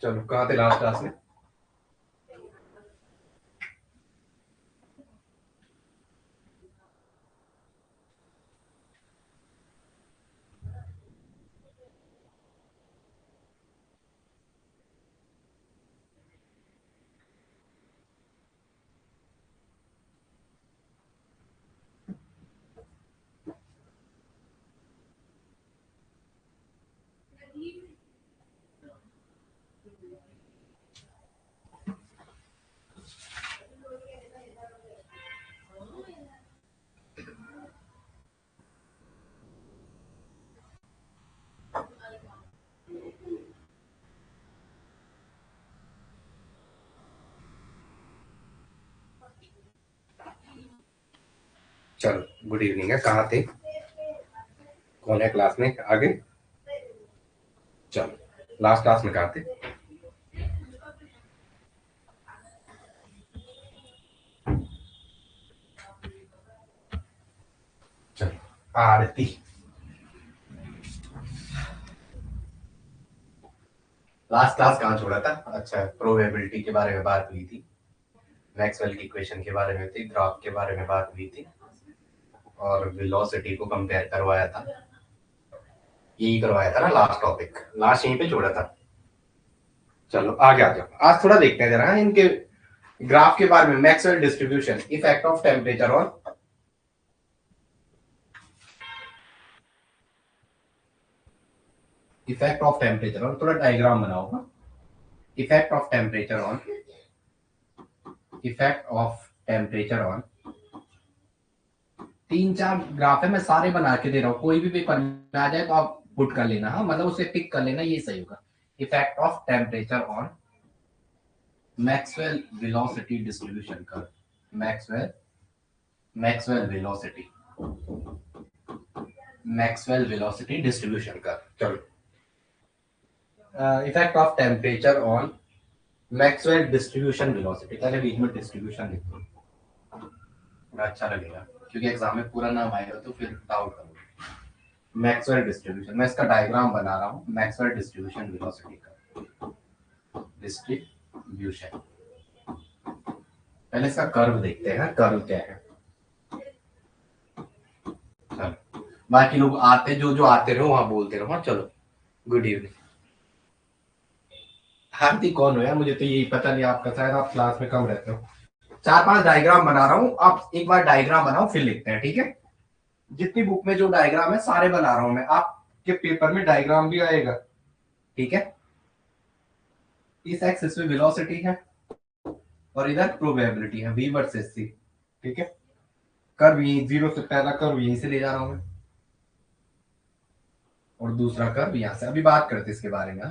चलो कहाँ थे लास्ट क्लास में? चलो गुड इवनिंग है, कहाँ थे? कौन है क्लास में आगे? चलो लास्ट क्लास में कहाँ थे? चलो आरती, लास्ट क्लास कहाँ छोड़ा था? अच्छा, प्रोबेबिलिटी के बारे में बात हुई थी, मैक्सवेल की इक्वेशन के बारे में थी, ग्राफ के बारे में बात हुई थी और वेलोसिटी को कंपेयर करवाया था। यही करवाया था ना लास्ट टॉपिक, लास्ट यहीं पे छोड़ा था। चलो आगे आ जाओ, आज थोड़ा देखते हैं जरा इनके ग्राफ के बारे में। Maxwell distribution, effect of temperature on effect of temperature on, थोड़ा डायग्राम बनाओ। Effect of temperature on, effect of temperature on, 3-4 graph है, मैं सारे बना के दे रहा हूँ, कोई भी पेपर में आ जाए तो आप पुट कर लेना। हाँ, मतलब उसे टिक कर लेना, ये सही होगा। Effect of temperature on Maxwell velocity distribution curve, Maxwell velocity, Maxwell velocity distribution curve. चलो effect of temperature on Maxwell distribution velocity, पहले बीच में डिस्ट्रीब्यूशन लिख दो, अच्छा लगेगा, क्योंकि एग्जाम में पूरा नाम आएगा तो फिर डाउट करोगे। मैक्सवेल डिस्ट्रीब्यूशन, मैं इसका डायग्राम बना रहा हूँ, मैक्सवेल डिस्ट्रीब्यूशन वेलोसिटी का डिस्ट्रीब्यूशन। पहले इसका कर्व देखते हैं, कर्व क्या है। चलो बाकी लोग आते जो जो आते रहो वहां बोलते रहो। हाँ चलो, गुड इवनिंग। हार्दिक कौन हो यार, मुझे तो यही पता नहीं आपका, शायद आप क्लास में कम रहते हो। 4-5 डायग्राम बना रहा हूँ, आप एक बार डायग्राम बनाओ फिर लिखते हैं, ठीक है? जितनी बुक में जो डायग्राम है सारे बना रहा हूं मैं, आपके पेपर में डायग्राम भी आएगा, ठीक है? इस एक्सिस में वेलोसिटी है और इधर प्रोबेबिलिटी है, v वर्सेस c, ठीक है? कर्व यहीं, जीरो से पहला कर्व यहीं से ले जा रहा हूं मैं और दूसरा कर्व यहां से। अभी बात करते हैं इसके बारे में।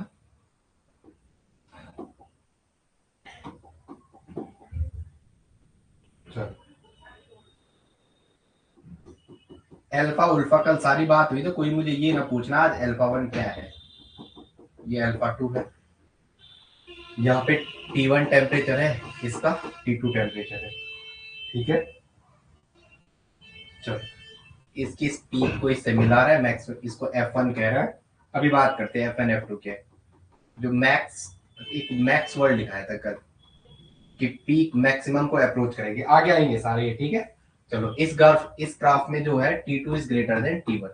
अल्फा उल्फा कल सारी बात हुई, तो कोई मुझे ये ना पूछना आज अल्फा 1 क्या है, ये अल्फा 2 है। यहाँ पे T1 टेम्परेचर है, इसका T2 टेम्परेचर है, ठीक है? चलो इसकी स्पीड को इससे मिला रहा है मैक्स, इसको F1 कह रहा है। अभी बात करते हैं F1 F2 क्या है। जो मैक्स, एक मैक्स वर्ड लिखा है कल कि पीक मैक्सिमम को अप्रोच करेगी, आगे आएंगे सारे ये, ठीक है? चलो इस ग्राफ में जो है T2 is greater than T1,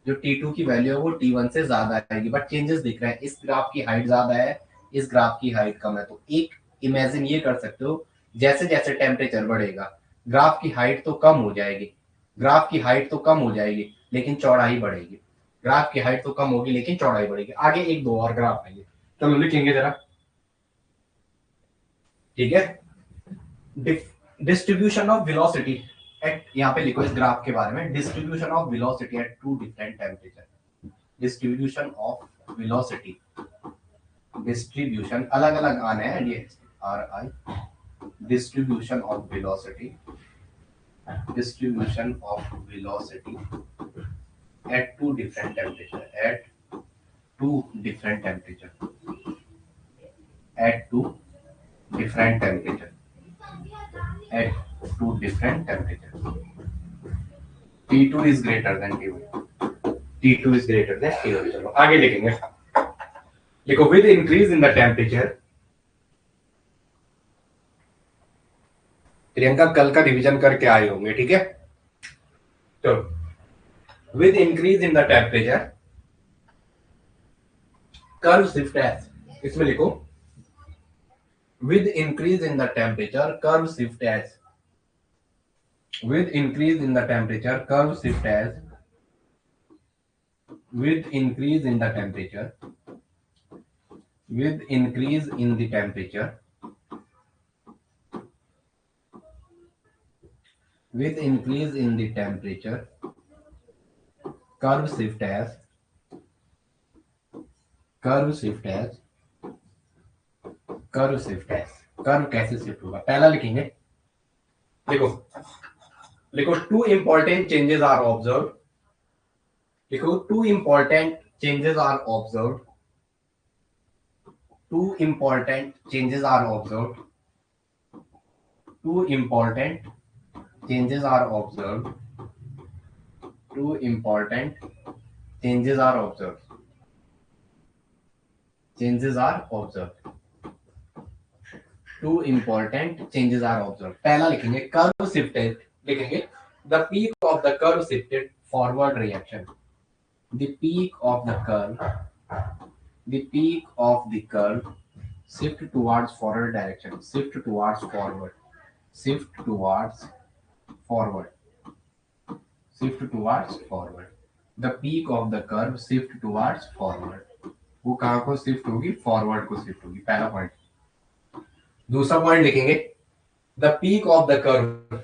जो T2 की वैल्यू है वो T1 से ज्यादा आएगी, बट चेंजेस दिख रहे हैं, इस ग्राफ की हाइट ज्यादा है, इस ग्राफ की हाइट कम है। तो एक इमेजिन ये कर सकते हो, जैसे जैसे टेम्परेचर बढ़ेगा ग्राफ की हाइट तो कम हो जाएगी, ग्राफ की हाइट तो कम हो जाएगी लेकिन चौड़ाई बढ़ेगी, ग्राफ की हाइट तो कम होगी लेकिन चौड़ाई बढ़ेगी। आगे एक दो और ग्राफ है, चलो लिखेंगे जरा, ठीक है? डिस्ट्रीब्यूशन ऑफ वेलोसिटी एट, यहाँ पे लिखो इस ग्राफ के बारे में, distribution of velocity at two different temperature, distribution of velocity, distribution अलग अलग आने हैं, ये RI, distribution of velocity, distribution of velocity at two different temperature, at two different temperature, at two different temperature, at two different temperature. T2 is greater than T1. T2 is greater than T1. चलो आगे लिखेंगे। देखो with increase in the temperature, Priyanka कल का revision करके आए होंगे, ठीक है। तो with increase in the temperature curve shift as, इसमें लिखो with increase in the temperature curve shift as, with increase in the temperature curve shift as, with increase in the temperature, with increase in the temperature, with increase in the temperature curve shift as, curve shift as, curve shift है। Curve कैसे shift होगा, पहला लिखेंगे, देखो लिखो two important changes are observe, लिखो two important changes are observe, two important changes are observe, two important changes are observe, two important changes are observe, changes are observe, two important changes are observe. पहला लिखेंगे curve shifted, लिखेंगे the peak of the curve shifted forward reaction, the peak of the curve, the peak of the curve shift towards forward direction, shift towards forward, shift towards forward, shift towards forward, the peak of the curve shift towards forward, वो कहाँ को shift होगी, forward को shift होगी, पहला point. दूसरा point लिखेंगे the peak of the curve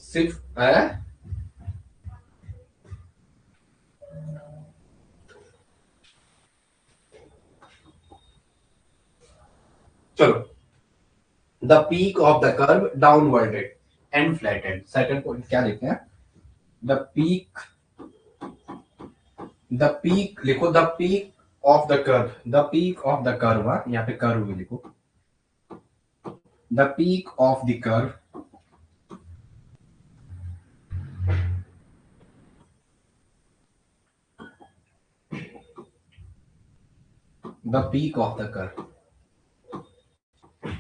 shift है, चलो the peak of the curve downwarded and flatted. Second point क्या लिखते हैं, द पीक, द पीक लिखो the peak of the curve, the peak of the curve, यहाँ पे curve भी लिखो, the peak of the curve, the peak of the curve,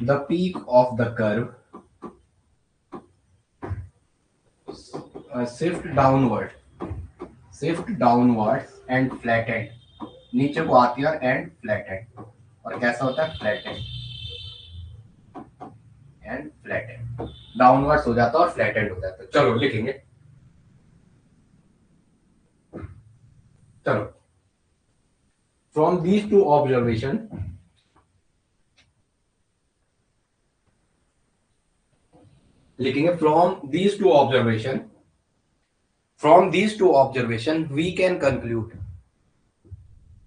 the peak of the curve shift downward, shift downwards and flattened, नीचे को आती है and flattened, और कैसा होता है फ्लैटेंड एंड फ्लैटेंड, डाउनवर्ड्स हो जाता है और फ्लैटेंड हो जाता है। चलो लिखेंगे, चलो फ्रॉम दीज टू ऑब्जर्वेशन, लिखेंगे from these two observation, from these two observation we can conclude,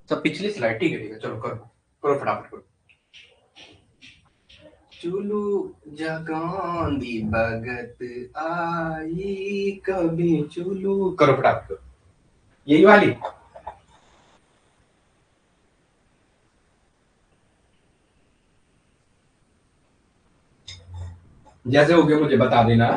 सब पिछली स्लाइड ठीक है, चलो करो करो फटाफट करो। चुलू जगान दी भगत आई कभी चुलू, करो फटाफट करो, यही वाली। जैसे हो गया मुझे बता देना।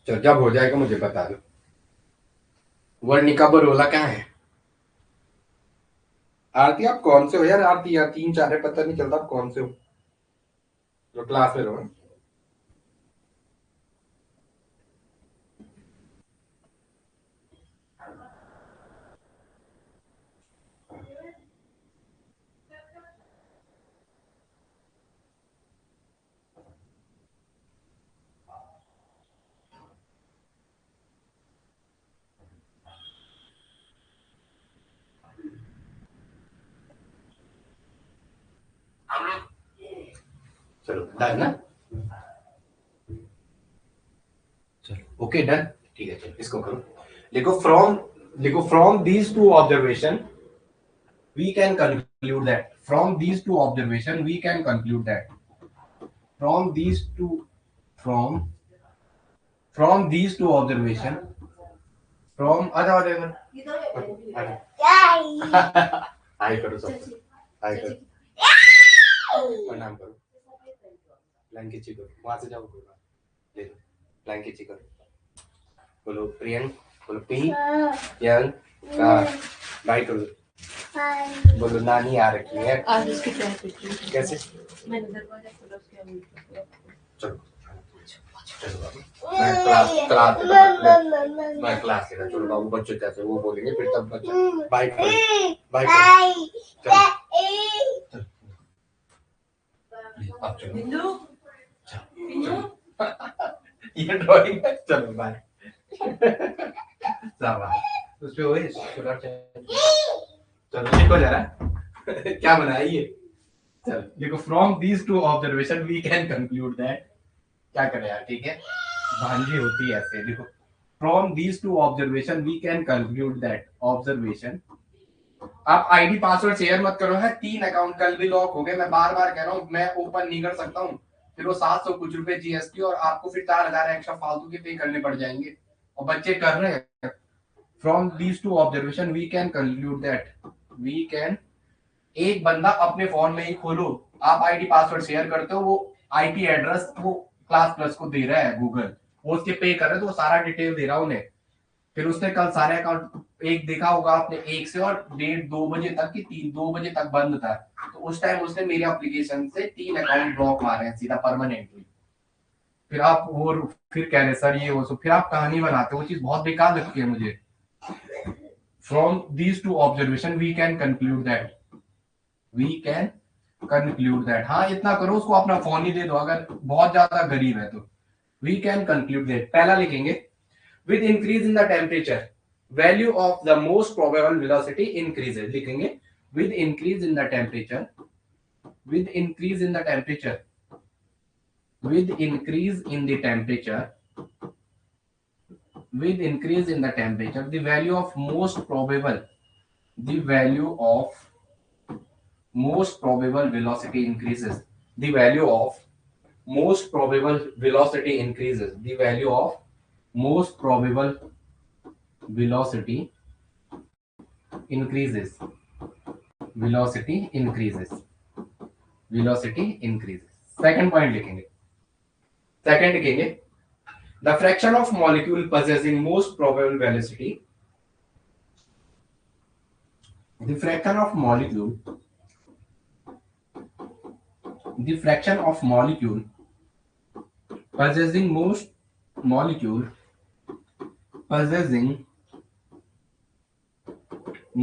चलो जब हो जाएगा मुझे बता दो। वर्णिका बरोला कहाँ है? आरती आप कौन से हो यार? आरती यार 3-4 है, पता नहीं चलता आप कौन से हो, जो क्लास में रहो। चलो डन ना, चलो ओके डन, ठीक है चलो इसको करो, लिखो फ्रॉम, लिखो from these two observation we can conclude that, from these two observation we can conclude that, from these two, from these two observation, from आ जाओ हाय करो सब हाय करो प्रणाम करो लंकेची करो वहां से जाओ कोई बात ले लो लंकेची करो बोलो प्रियंक बोलो पी यंग का बाय करो बोलो नानी आ रखी है आज उसकी चाय पीती हूँ। कैसे मैंने दरवाजा खोला उसके आगे। चलो मैं क्लास लेगा चलो बाबू बच्चों जैसे वो बोलेंगे फिर तब बच्चे बाय बाय चलो आप चलो बिंदु बिंदु ये ड्राइंग है चलो बाय उस पे वही शुगर चलो लिखो जरा क्या बनाया ये चलो देखो from these two observation we can conclude that क्या करें यार ठीक है भांजी होती है ऐसे देखो from these two observation we can conclude that observation आप आईडी पासवर्ड शेयर मत करो है 3 अकाउंट कल भी लॉक हो गए मैं बार बार कह रहा हूँ मैं ओपन नहीं कर सकता हूँ फिर वो 700 कुछ रुपए जीएसटी और आपको फिर 4000 एक्स्ट्रा फालतू के पे करने पड़ जाएंगे और बच्चे कर रहे हैं from these two observation we can conclude that we can एक बंदा अपने फोन में ही खोलो आप आईडी पासवर्ड शेयर करते हो वो आईपी एड्रेस वो क्लास प्लस को दे रहा है गूगल वो उसके पे कर रहे तो वो सारा डिटेल दे रहा है उन्हें फिर उसने कल सारे अकाउंट एक देखा होगा आपने 1 से और 1:30-2 बजे तक की 3-2 बजे तक बंद था तो उस टाइम उसने मेरे एप्लीकेशन से 3 अकाउंट ब्लॉक मारे हैं सीधा परमानेंटली फिर आप वो फिर कह रहे सर ये वो so, फिर आप कहानी बनाते हो वो चीज बहुत बेकार लगती है मुझे from these two observation we can conclude that हाँ इतना करो उसको अपना फोन ही दे दो अगर बहुत ज्यादा गरीब है तो वी कैन कंक्लूड दैट पहला लिखेंगे with increase in the temperature value of the most probable velocity increases लिखेंगे with increase in the temperature with increase in the temperature with increase in the temperature with increase in the temperature the value of most probable the value of most probable velocity increases the value of most probable velocity increases the value of most probable velocity increases velocity increases velocity increases second point लिखेंगे second लिखेंगे the fraction of molecule possessing most probable velocity the fraction of molecule the fraction of molecule possessing most molecule possessing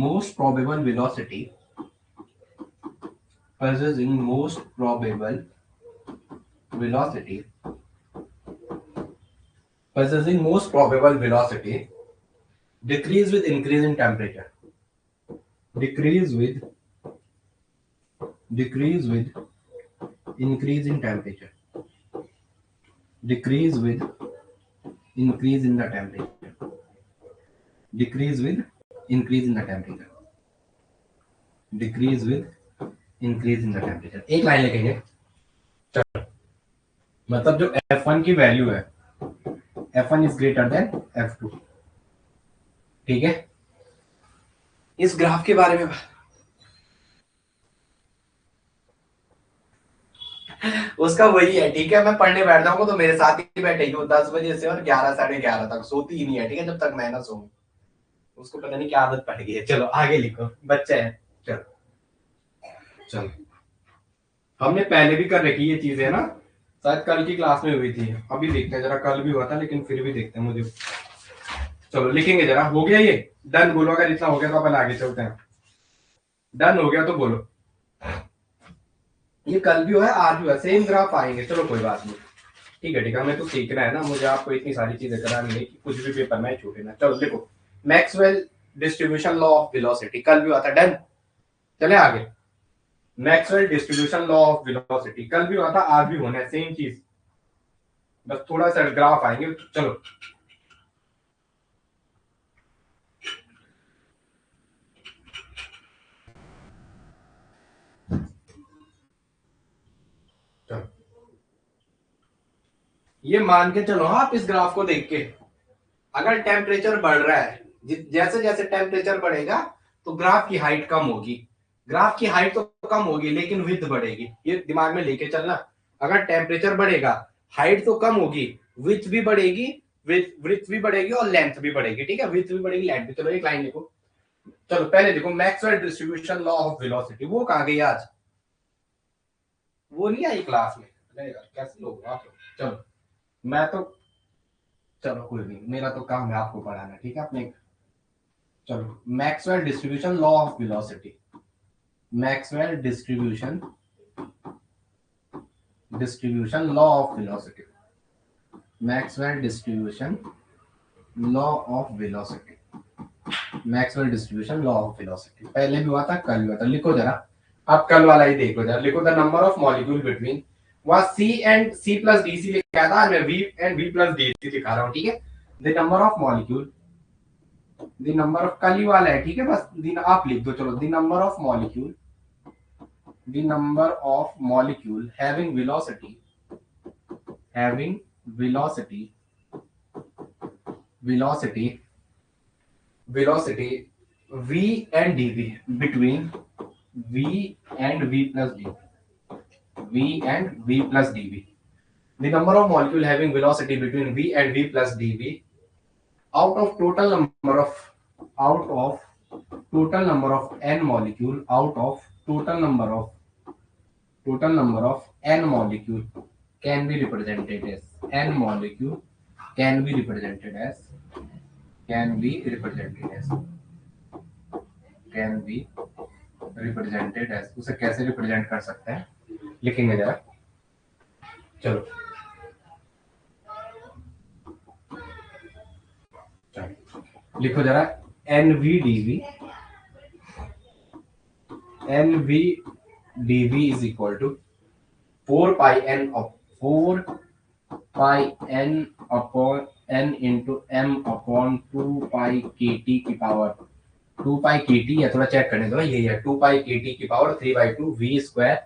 most probable velocity possessing most probable velocity possessing most probable velocity decrease with increase in temperature decrease with increase in temperature decrease with increase in the temperature decrease with increase in the temperature decrease with increase in the temperature एक line लिखेंगे चलो मतलब जो F1 की value है F1 is greater than F2 ठीक है इस ग्राफ के बारे में उसका वही है ठीक है मैं पढ़ने बैठ जाऊंगा तो मेरे साथ ही बैठेगी वो 10 बजे से और 11 साढ़े 11 तक सोती ही नहीं है ठीक है जब तक मैं ना सोऊं उसको पता नहीं क्या आदत पड़ गई है चलो आगे लिखो बच्चा है चलो चलो हमने पहले भी कर रखी ये चीजें ना शायद कल की क्लास में हुई थी अभी देखते हैं जरा कल भी हुआ था लेकिन फिर भी देखते हैं मुझे चलो लिखेंगे जरा हो गया ये डन बोलो अगर इतना हो गया तो अपन आगे चलते हैं डन हो गया तो बोलो ये कल भी हुआ है आज भी हुआ सेम ग्राफ आएंगे चलो कोई बात नहीं ठीक है हमें तो सीखना है ना मुझे आपको इतनी सारी चीजें करानी है कि कुछ भी पेपर में छूटे ना चलो देखो Maxwell distribution law of velocity कल भी हुआ था डन चले आगे Maxwell distribution law of velocity कल भी हुआ था आज भी होना है सेम चीज बस थोड़ा सा ग्राफ आएंगे चलो ये मान के चलो आप इस ग्राफ को देख के अगर टेम्परेचर बढ़ रहा है जैसे जैसे टेम्परेचर बढ़ेगा तो ग्राफ की हाइट कम होगी, ग्राफ की हाइट तो कम होगी लेकिन विड्थ बढ़ेगी, ये दिमाग में लेके चलना। अगर टेम्परेचर बढ़ेगा हाइट तो कम होगी, विड्थ भी बढ़ेगी, विड्थ भी बढ़ेगी और लेंथ भी बढ़ेगी, ठीक है, विड्थ भी बढ़ेगी लेंथ भी। चलो एक लाइन लिखो। चलो पहले देखो Maxwell distribution law of velocity, वो कहां गई आज, वो नहीं आई क्लास में। अरे यार कैसे लोग आप लोग। चलो मैं तो, चलो कोई नहीं, मेरा तो काम है आपको पढ़ाना, ठीक है अपने। चलो Maxwell distribution law of velocity, Maxwell distribution law of velocity, Maxwell distribution law of velocity, Maxwell distribution law of velocity पहले भी हुआ था कल भी हुआ था। लिखो जरा, आप कल वाला ही देखो जरा। लिखो the number of molecule between, वहां C and C plus D C लिखा था, मैं V and V plus D C लिखा रहा हूँ, ठीक है। The number of molecule, the number of, कल ही वाला है, ठीक है, बस दिन आप लिख दो। चलो the number of molecule, the number of molecule having velocity, having velocity, velocity, velocity v and dv between v and v plus dv, v and v plus dv, the number of molecule having velocity between v and v plus dv out of total number of, out of total number of n molecule, out of total number of, total number of n molecule can be represented as, n molecule can be represented as, can be represented as, can be represented as, उसे कैसे represent कर सकते हैं लिखेंगे जरा। चलो चलो लिखो जरा, N V D V, N V D V is equal to 4 pi N, 4 pi N upon N into M upon 2 pi K T की पावर, 2 पाई के टी है, थोड़ा चेक करने दो, यही है 2 पाई के टी की power 3/2 we square,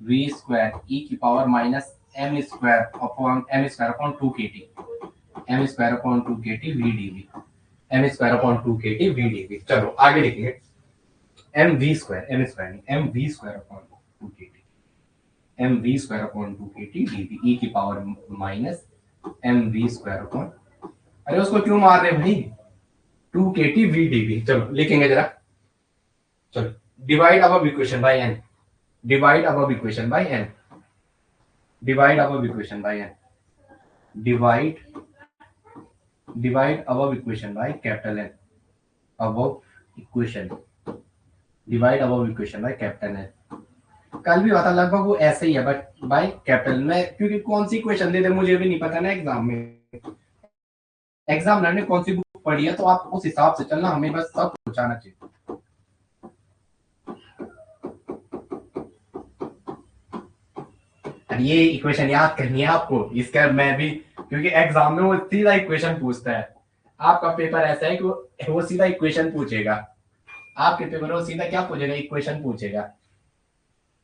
we square E की power minus M square upon 2 K T, M square upon 2 K T V D we, M square upon 2 K T V D we. चलो आगे लिखेंगे, M V square, M square नहीं, M V square upon 2 K T, M V square upon 2 K T D we, ई की power minus M V square upon, अरे उसको क्यों मार रहे भाई, 2 K T V D we. चलो लिखेंगे जरा। चलो divide above equation by N, divide above equation by n, divide above equation by n, divide, divide above equation by capital N, above equation, divide above equation by capital N। कल भी आता लगभग वो ऐसे ही है बट बाय कैपिटल में, क्योंकि कौन सी इक्वेशन दे दे मुझे भी नहीं पता ना एग्जाम में, एग्जामिनर ने कौन सी बुक पढ़ी है तो आप उस हिसाब से चलना, हमें बस सब पहुंचाना चाहिए। ये इक्वेशन याद करनी है आपको, इसका मैं भी, क्योंकि एग्जाम में वो सीधा इक्वेशन पूछता है। आपका पेपर ऐसा है कि वो सीधा इक्वेशन पूछेगा, आपके पेपर में वो सीधा क्या पूछेगा, इक्वेशन पूछेगा,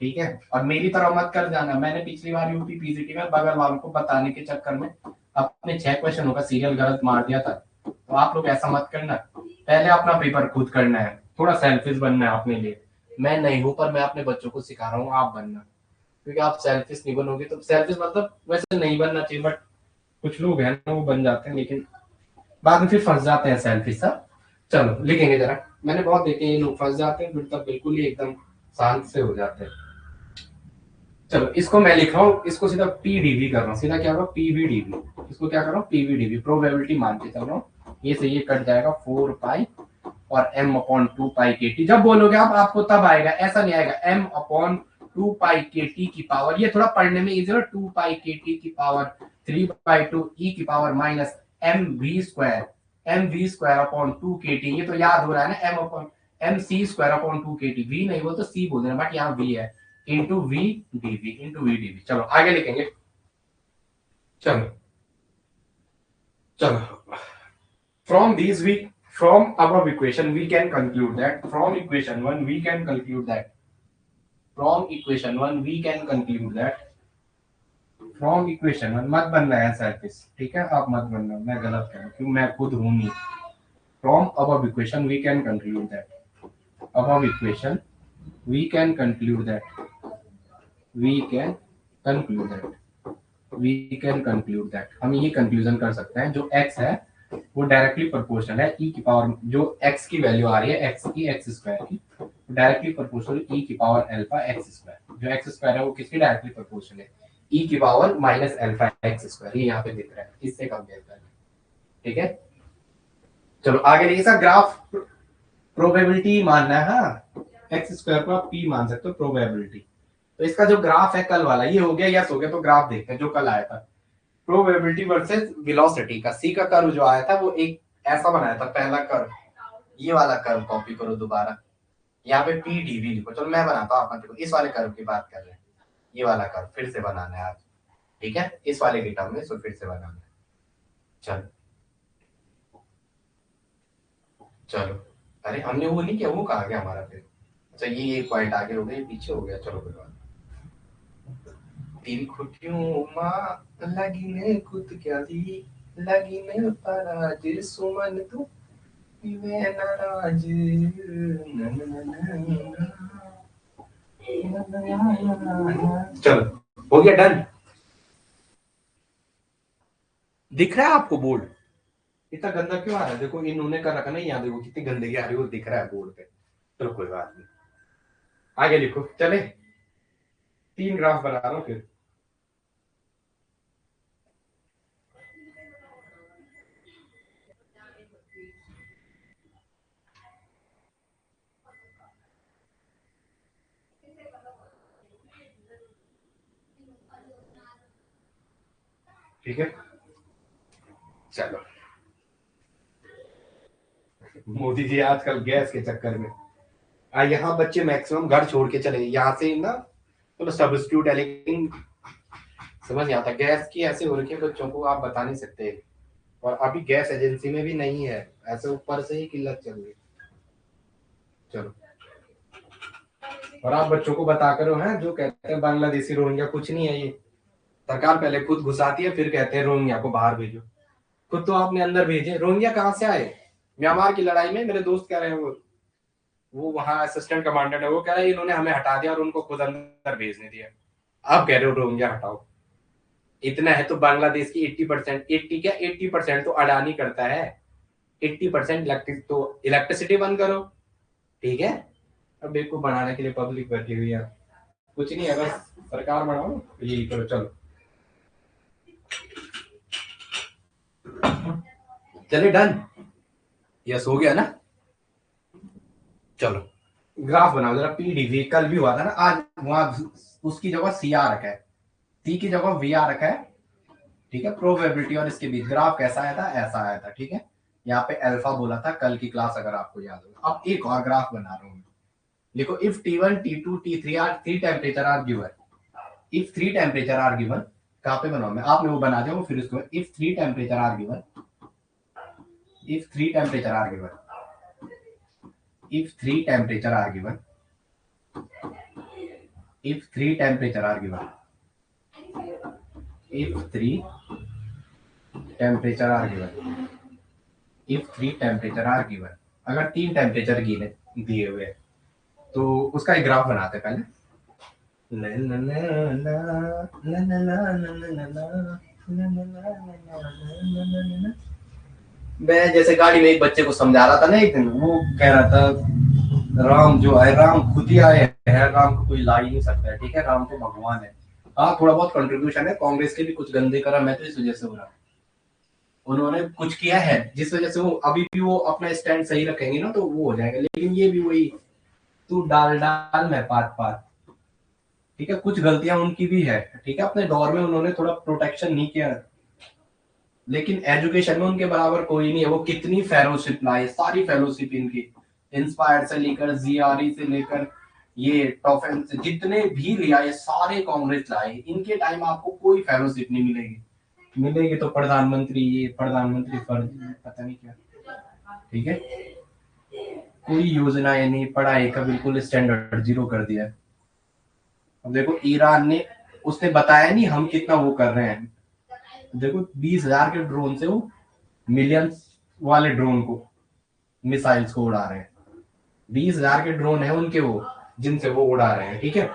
ठीक है। और मेरी तरह मत कर जाना, मैंने पिछली बार यूपी पीजीटी में बगल वालों को बताने के चक्कर में अपने 6 क्वेश्चनों का सीरियल गलत मार दिया था, तो आप लोग ऐसा मत करना, पहले अपना पेपर खुद करना है, थोड़ा सेल्फिश बनना है अपने लिए। मैं नहीं हूं पर मैं अपने बच्चों को सिखा रहा हूँ आप बनना, क्योंकि आप सेल्फिश नहीं बनोगे तो, सेल्फिश मतलब वैसे नहीं बनना चाहिए बट कुछ लोग हैं ना वो बन जाते हैं, लेकिन बाद में फिर फंस जाते हैं सेल्फिश सा। चलो लिखेंगे जरा, मैंने बहुत देखे हैं लोग फंस जाते हैं फिर तब बिल्कुल ही एकदम शांत से हो जाते हैं। चलो इसको मैं लिख रहा हूँ, इसको सीधा पीडीवी कर रहा हूँ, सीधा क्या होगा पीवीडीवी, इसको क्या कर रहा हूँ पीवीडीवी, प्रोबेबिलिटी मान के चल रहा हूँ, ये से ये कट जाएगा 4 पाई और m upon 2 pi K T, जब बोलोगे आप आपको तब आएगा, ऐसा नहीं आएगा m upon 2 pi K T की पावर, ये थोड़ा पढ़ने में इजी है, 2 पाई के टी की पावर 3/2 ई की power minus M V square upon 2 K T, ये तो याद हो रहा है ना, m upon M C square upon 2 K T, we नहीं बोल तो सी बोल देना बट यहाँ वी है, into V DV, into V DV. चलो आगे लिखेंगे। चलो चलो from these V, from above equation we can conclude that, from equation 1 we can conclude that, from equation 1 we can conclude that, from equation 1 मत बनना है selfish, ठीक है, आप मत बनना, मैं गलत कह रहा हूँ क्योंकि मैं खुद हूं नहीं। from above equation we can conclude that above equation we can conclude that we can conclude that we can conclude that हम ये कंक्लूजन कर सकते हैं जो x है वो डायरेक्टली प्रोपोर्शनल है e की पावर जो x की वैल्यू आ रही है x की x स्क्वायर की डायरेक्टली प्रोपोर्शनल e की पावर अल्फा x स्क्वायर जो x स्क्वायर है वो किसकी डायरेक्टली प्रोपोर्शनल है e की power minus alpha x square ये यहाँ पे दिख रहा है इससे कंपेयर कर ठीक है। चलो आगे देखिए सर ग्राफ प्रोबेबिलिटी मानना है हाँ एक्स स्क्वायर को आप p मान सकते हो प्रोबेबिलिटी तो इसका जो ग्राफ है कल वाला ये हो गया यस हो गया तो ग्राफ देखते हैं जो कल आया था प्रोबेबिलिटी वर्सेस वेलोसिटी का सी का कर्व जो आया था वो एक ऐसा बनाया था पहला कर्व ये वाला कर्व कॉपी करो दोबारा यहाँ पे पी डीवी लिखो चलो मैं बनाता हूँ आप देखो इस वाले कर्व की बात कर रहे हैं ये वाला कर्व फिर से बनाना है आज ठीक है इस वाले की टर्म में इसको फिर से बनाना है चलो चलो अरे हमने वो नहीं किया वो कहा गया हमारा फिर अच्छा ये एक पॉइंट आगे हो गया पीछे हो गया चलो कोई बात तीन खुटियों माँ लगी ने खुद क्या दी लगी ने पराज सुमन तू वे नाराज चलो हो गया डन दिख रहा है आपको बोर्ड इतना गंदा क्यों आ रहा है देखो इन्होंने कर रखा ना यहाँ देखो कितनी गंदगी आ रही है वो दिख रहा है बोर्ड पे चलो कोई बात नहीं आगे लिखो चले 3 ग्राफ बना रहा हूँ फिर ठीक है चलो मोदी जी आजकल गैस के चक्कर में यहाँ बच्चे मैक्सिमम घर छोड़ के चले यहाँ से ना तो सब्स्टिट्यूट है लेकिन समझ नहीं आता गैस की ऐसे हो रखी है बच्चों को आप बता नहीं सकते और अभी गैस एजेंसी में भी नहीं है ऐसे ऊपर से ही किल्लत चल रही चलो और आप बच्चों को बता करो हैं जो कहते हैं बांग्लादेशी रोहिंग्या कुछ नहीं है ये सरकार पहले खुद घुसाती है फिर कहते हैं रोहिंग्या को बाहर भेजो खुद तो आपने अंदर भेजे रोहिंग्या कहाँ से आए म्यांमार की लड़ाई में मेरे दोस्त कह रहे हैं वो वहां असिस्टेंट कमांडेंट है वो कह रहा है इन्होंने हमें हटा दिया और उनको खुद अंदर भेजने दिया आप कह रहे हो रोहिंग्या हटाओ इतना है तो बांग्लादेश की 80% 80 क्या 80% तो अडानी करता है 80% तो इलेक्ट्रिसिटी बंद करो ठीक है अब बेवकूफ बनाने के लिए पब्लिक बैठी हुई है कुछ नहीं है बस सरकार बनाओ यही करो चलो चले डन यस हो गया ना चलो ग्राफ बनाओ जरा पीडीवी कल भी हुआ था ना आज वहां उसकी जगह सी आ रखा है सी की जगह वी आ रखा है ठीक है प्रोबेबिलिटी और इसके बीच ग्राफ कैसा आया था ऐसा आया था ठीक है यहाँ पे अल्फा बोला था कल की क्लास अगर आपको याद हो अब एक और ग्राफ बना रहा हूँ देखो if T1 T2 T3 are 3 temperature are given if 3 temperature are given कहाँ पे बनाओ मैं आपने वो बना दिया फिर उसको if 3 temperature are given if 3 temperature are given if 3 temperature are given if 3 temperature are given if 3 temperature are given if 3 temperature are given अगर 3 टेम्परेचर दिए हुए तो उसका एक ग्राफ बनाते पहले मैं जैसे गाड़ी में एक बच्चे को समझा रहा था ना एक दिन वो कह रहा था राम जो है राम खुद ही आए हैं राम को कोई ला ही नहीं सकता है ठीक है राम तो भगवान है हाँ थोड़ा बहुत कंट्रीब्यूशन है कांग्रेस के भी कुछ गंदे करा मैं तो इस वजह से हो रहा उन्होंने कुछ किया है जिस वजह से वो अभी भी वो अपना स्टैंड सही रखेंगे ना तो वो हो जाएगा लेकिन ये भी वही तू डाल डाल मैं पात पात ठीक है कुछ गलतियां उनकी भी है ठीक है अपने दौर में उन्होंने थोड़ा प्रोटेक्शन नहीं किया लेकिन एजुकेशन में उनके बराबर कोई नहीं है वो कितनी फेलोशिप लाए सारी फेलोशिप इनकी इंस्पायर से लेकर जीआरई से लेकर ये टॉफेन से जितने भी लिया ये सारे कांग्रेस लाए इनके टाइम आपको कोई फेलोशिप नहीं मिलेगी तो प्रधानमंत्री ये प्रधानमंत्री फर्ज पता नहीं क्या ठीक है कोई योजना है नहीं पढ़ाई का बिल्कुल स्टैंडर्ड 0 कर दिया अब देखो ईरान ने उसने बताया नहीं हम कितना वो कर रहे हैं देखो 20,000 के ड्रोन से वो मिलियंस वाले ड्रोन को मिसाइल्स को उड़ा रहे हैं, 20,000 के ड्रोन है उनके, वो जिनसे वो उड़ा रहे हैं, ठीक है।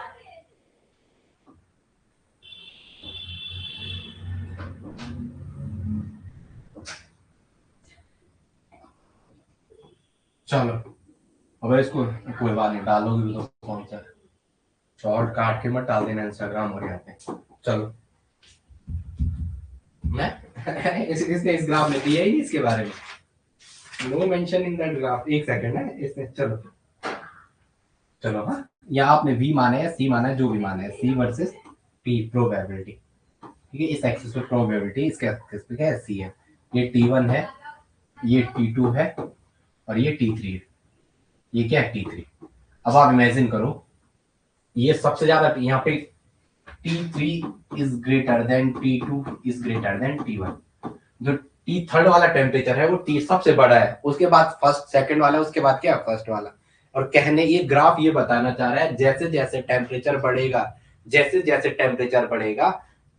चलो अब इसको कोई बात नहीं, डालोगे भी तो कौन सा शॉर्ट काट के मत डाल देना इंस्टाग्राम और यहाँ पे। चलो मैं इस ग्राफ में दिया ही इसके बारे में, no mention in that graph. एक सेकंड है इसमें। चलो चलो हाँ, यहाँ आपने v माना है, c माना है, जो भी माना है, c वर्सेस p प्रोबेबिलिटी, ठीक है। इस एक्सिस पे प्रोबेबिलिटी, इसके एक्सिस पे क्या है, c है। ये t1 है, ये t2 है और ये t3 है। ये क्या है, t3। अब आप इमेजिन करो, ये सबसे ज्यादा यहाँ पे t3 is greater than t2 is greater than t1। जो टी थर्ड वाला टेम्परेचर है वो टी सबसे बड़ा है, उसके बाद फर्स्ट सेकंड वाला, उसके बाद क्या, फर्स्ट वाला। और कहने ये ग्राफ ये बताना चाह रहा है, जैसे जैसे टेम्परेचर बढ़ेगा, जैसे जैसे टेम्परेचर बढ़ेगा,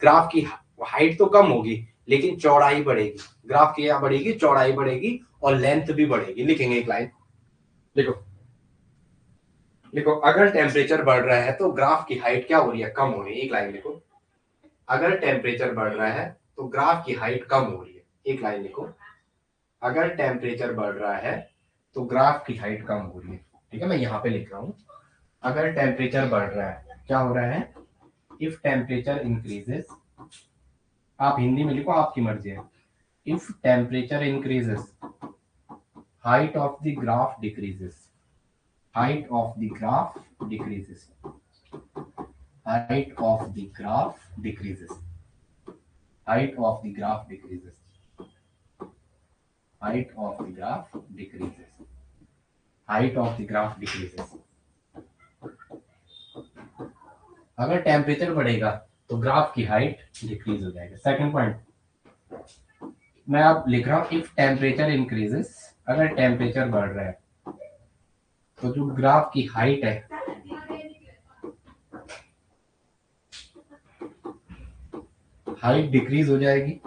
ग्राफ की हाइट तो कम होगी लेकिन चौड़ाई बढ़ेगी। ग्राफ की क्या बढ़ेगी, चौड़ाई बढ़ेगी और लेंथ भी बढ़ेगी। लिखेंगे एक लाइन, देखो लिखो, अगर टेम्परेचर बढ़ रहा है तो ग्राफ की हाइट क्या हो रही है, कम हो रही है। एक लाइन लिखो, अगर टेम्परेचर बढ़ रहा है तो ग्राफ की हाइट कम हो रही है। एक लाइन लिखो, अगर टेम्परेचर बढ़ रहा है तो ग्राफ की हाइट कम हो रही है, ठीक है। मैं यहाँ पे लिख रहा हूँ, अगर टेम्परेचर बढ़ रहा है, क्या हो रहा है, इफ टेम्परेचर इंक्रीजेस, आप हिंदी में लिखो, आपकी मर्जी है। If temperature increases, height of the graph decreases, height of the graph decreases, height of the graph decreases, height of the graph decreases, height of the graph decreases, height of the graph decreases। अगर temperature बढ़ेगा तो graph की height decrease हो जाएगी। Second point मैं अब लिख रहा हूं, इफ टेम्परेचर इंक्रीजेस, अगर टेम्परेचर बढ़ रहा है तो जो ग्राफ की हाइट है, हाइट डिक्रीज हो जाएगी।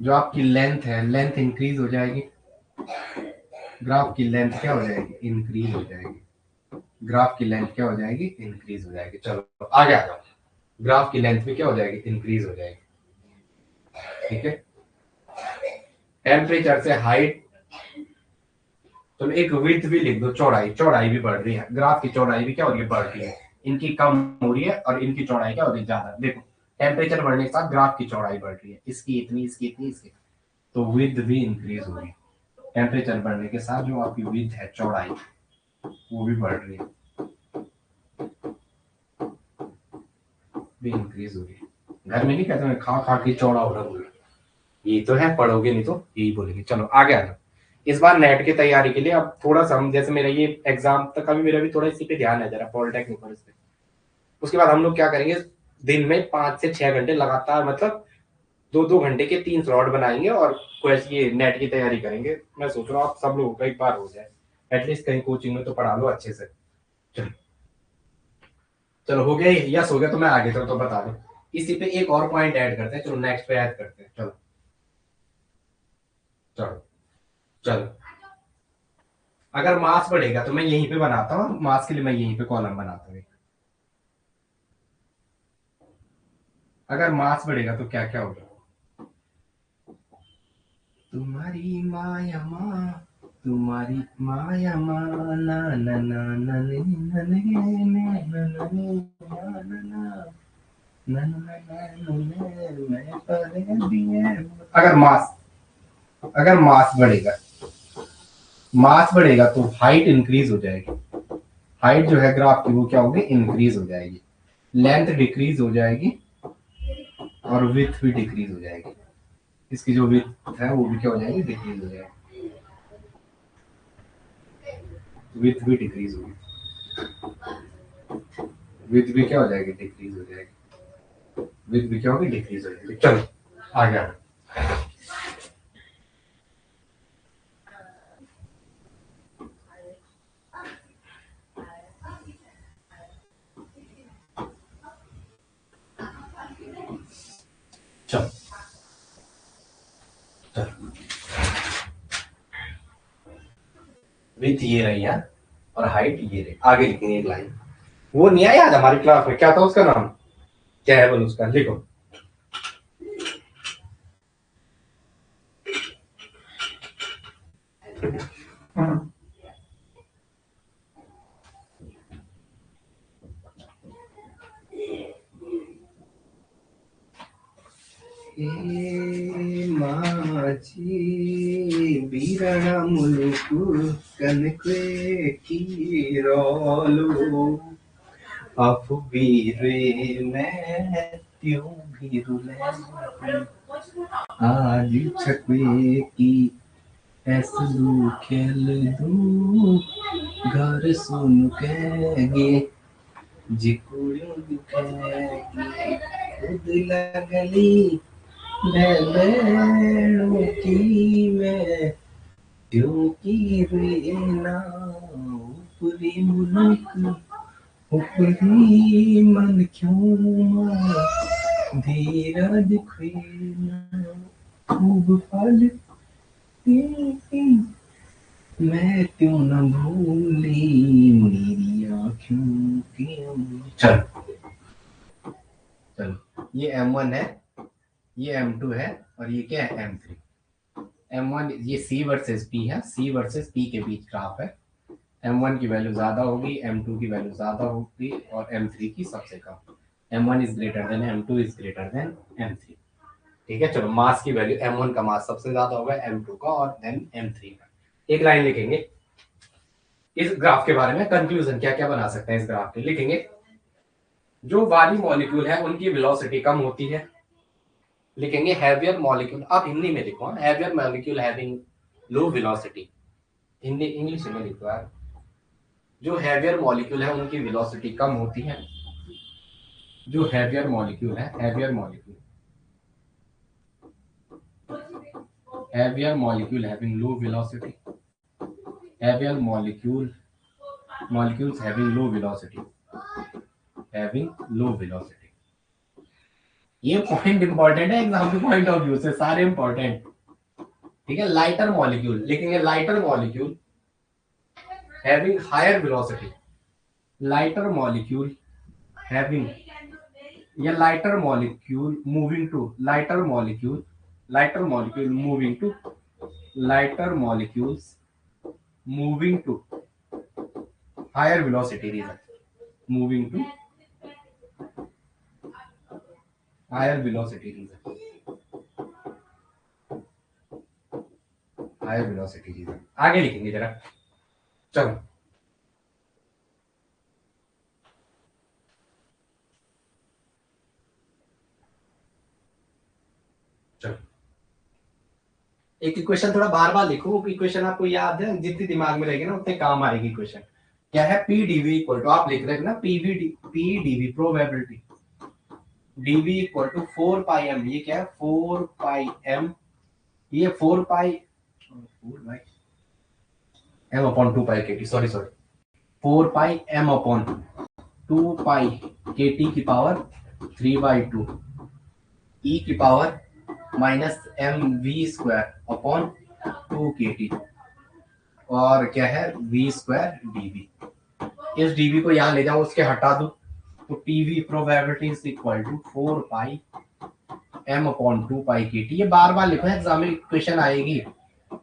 जो आपकी लेंथ है, लेंथ इंक्रीज हो जाएगी। ग्राफ की लेंथ क्या हो जाएगी, इंक्रीज हो जाएगी। ग्राफ की लेंथ क्या हो जाएगी, इंक्रीज हो जाएगी। चलो आगे आ जाओ, ग्राफ की लेंथ भी क्या हो जाएगी, इंक्रीज हो जाएगी, ठीक है। टेम्परेचर से हाइट, तो एक विड्थ भी लिख दो, चौड़ाई, चौड़ाई भी बढ़ रही है, ग्राफ की चौड़ाई भी क्या हो रही है, बढ़ रही है। इनकी कम हो रही है और इनकी चौड़ाई क्या हो रही है, ज्यादा। देखो टेम्परेचर बढ़ने के साथ ग्राफ की चौड़ाई बढ़ रही है, इसकी इतनी, इसकी इतनी, इसकी, तो विड्थ भी इंक्रीज हो रही है। टेम्परेचर बढ़ने के साथ जो आपकी विड्थ है, चौड़ाई, वो भी बढ़ रही है, भी इंक्रीज हो रही है। घर में नहीं कहते मैं खा खा के चौड़ा हो रहा हूँ, ये तो है, पढ़ोगे नहीं तो यही बोलेंगे। चलो आगे आ जाओ। इस बार नेट की तैयारी के लिए अब थोड़ा सा हम, जैसे मेरा ये एग्जाम तक अभी मेरा भी थोड़ा इसी पे ध्यान है जरा, पॉलिटेक्निक और इस पे। उसके बाद हम लोग क्या करेंगे, दिन में 5 से 6 घंटे लगातार, मतलब 2-2 घंटे के 3 स्लॉट बनाएंगे और क्वेश्चन ये नेट की तैयारी करेंगे। मैं सोच रहा हूँ आप सब लोगों का एक बार हो जाए, एटलीस्ट कहीं कोचिंग में तो पढ़ा लो अच्छे से। चलो चलो हो गया, यस हो गया, तो मैं आगे चलो तो बता दो। इसी पे एक और पॉइंट ऐड करते हैं, चलो नेक्स्ट पे ऐड करते हैं। चलो चलो चलो, अगर मास बढ़ेगा तो मैं यहीं पे बनाता हूँ, मास के लिए मैं यहीं पे कॉलम बनाता हूँ। अगर मास बढ़ेगा तो क्या क्या होगा, तुम्हारी माया माँ, तुम्हारी माया माँ, ना ना ना ना ने ना ने ने ना ना ने ना ना ना अगर मास बढ़ेगा, मास बढ़ेगा तो हाइट इंक्रीज हो जाएगी। हाइट जो है ग्राफ की वो क्या होगी, इंक्रीज हो जाएगी। लेंथ डिक्रीज हो जाएगी और विड्थ भी डिक्रीज हो जाएगी। इसकी जो विड्थ है वो भी क्या हो जाएगी, डिक्रीज हो जाएगी। विड्थ भी डिक्रीज होगी, विड्थ भी क्या हो जाएगी, डिक्रीज हो जाएगी। विड्थ भी क्या होगी, डिक्रीज हो जाएगी। चलो आ गया। चलो चलो विथ ये रही है और हाइट ये रही। आगे लिखेंगे एक लाइन। वो नहीं आया आज हमारी क्लास में, क्या था उसका नाम, क्या है बोलो उसका, लिखो। माझी बीरा मुलुकु कनके की रोलू अब बीरे मैं त्यों भी रुले आज छकवे की ऐसलू खेल दू घर सुन के जिकुड़ू दुखेगी खुद लगली बेड़ों की मैं त्यों की रेना ऊपरी मुल्क ऊपरी मन क्यों धीरज खोना खूब फल मैं क्यों न भूली मेरी आँखों की। चलो चलो, ये M1 है, ये M2 है, और ये क्या है M3। M1 ये C वर्सेस P है, C वर्सेस P के बीच ग्राफ है। M1 की वैल्यू ज्यादा होगी, M2 की वैल्यू ज्यादा होगी, और M3 की सबसे कम। M1 is greater than M2 is greater than M3। ठीक है, चलो मास की वैल्यू M1 का मास सबसे ज्यादा होगा M2 का, और देन M3 का। एक लाइन लिखेंगे इस ग्राफ के बारे में, कंक्लूजन क्या क्या बना सकते हैं इस ग्राफ के, लिखेंगे जो भारी मॉलिक्यूल है उनकी वेलोसिटी कम होती है। लिखेंगे हैवियर मॉलिक्यूल, आप हिंदी में लिखो, heavier molecule having low velocity. Hindi English में लिखो यार। जो हैवियर मॉलिक्यूल है उनकी वेलोसिटी कम होती है। जो हैवियर मॉलिक्यूल है, heavier molecule having low velocity, heavier molecules having low velocity, having low velocity। ये पॉइंट इंपॉर्टेंट है एग्जाम के पॉइंट ऑफ व्यू से, सारे इंपॉर्टेंट। ठीक है, लाइटर मॉलिक्यूल लिखेंगे, lighter molecule having higher velocity, lighter molecule having, या lighter molecule moving to, lighter molecule moving to, lighter molecules moving to higher velocity reason, moving to higher velocity reason, higher velocity reason। आगे लिखेंगे जरा, चलो चलो एक equation थोड़ा बार बार लिखो, equation आपको याद है, जितनी दिमाग में रहेगी ना उतने काम आएगी इक्वेशन। क्या है, पी डीवी इक्वल टू, आप लिख रहे हैं ना P DV probability, DV equal to 4 pi M, ये क्या है 4 पाई एम, ये 4 pi M upon 2 pi K T, sorry 4 pi M upon 2 pi K T की पावर 3/2 ई की power minus M V square upon 2 K T, और क्या है V square DV. इस डीवी को यहाँ ले जाओ, उसके हटा दो, तो PV probability is equal to 4 pi M upon 2 pi K T. ये बार बार लिखो, एग्जाम में क्वेश्चन आएगी।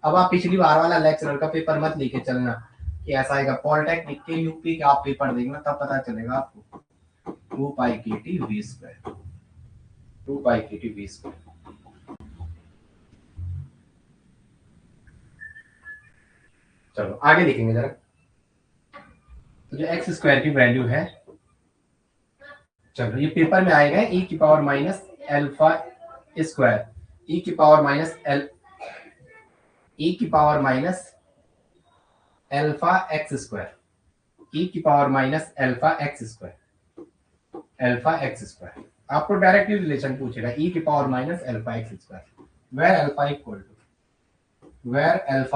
अब आप पिछली बार वाला लेक्चरर का पेपर मत लेके चलना कि ऐसा आएगा, पॉलिटेक्निक के यूपी का आप पेपर देंगे तब पता चलेगा आपको। 2 pi K T V square, 2 pi K T V square. चलो आगे लिखेंगे जरा, तो जो एक्स स्क्वायर की वैल्यू है, चलो ये पेपर में आएगा ई की power minus alpha square, E की पावर माइनस ई की power minus alpha X square, E की power minus alpha X square, alpha X square. आपको डायरेक्टली रिलेशन पूछेगा, ई की power minus alpha X square, where alpha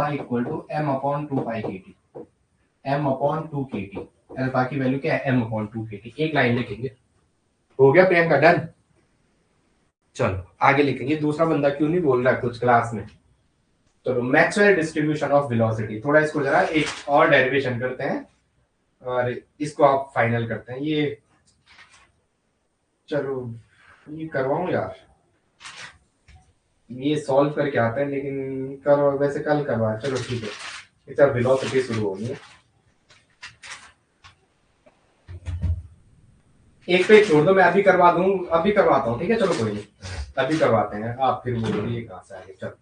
equal to M upon 2 pi K T, M upon 2 K T. Alpha की value क्या है, M upon 2 K T. एक line लिखेंगे, हो गया प्रियंका, डन। चलो आगे लिखेंगे, दूसरा बंदा क्यों नहीं बोल रहा है कुछ क्लास में, चलो मैक्सवेल डिस्ट्रीब्यूशन ऑफ वेलोसिटी, थोड़ा इसको जरा एक और डेरिवेशन करते हैं और इसको आप फाइनल करते हैं। ये चलो ये करवाऊं यार, ये सॉल्व करके आते हैं, लेकिन करो वैसे कल करवा, चलो ठीक है। इसका वेलोसिटी शुरू होगी, एक पेज छोड़ दो, मैं अभी करवा दूं, अभी करवाता हूँ, ठीक है चलो कोई नहीं, अभी करवाते हैं, आप फिर बोलोगे कहाँ से आगे। चलो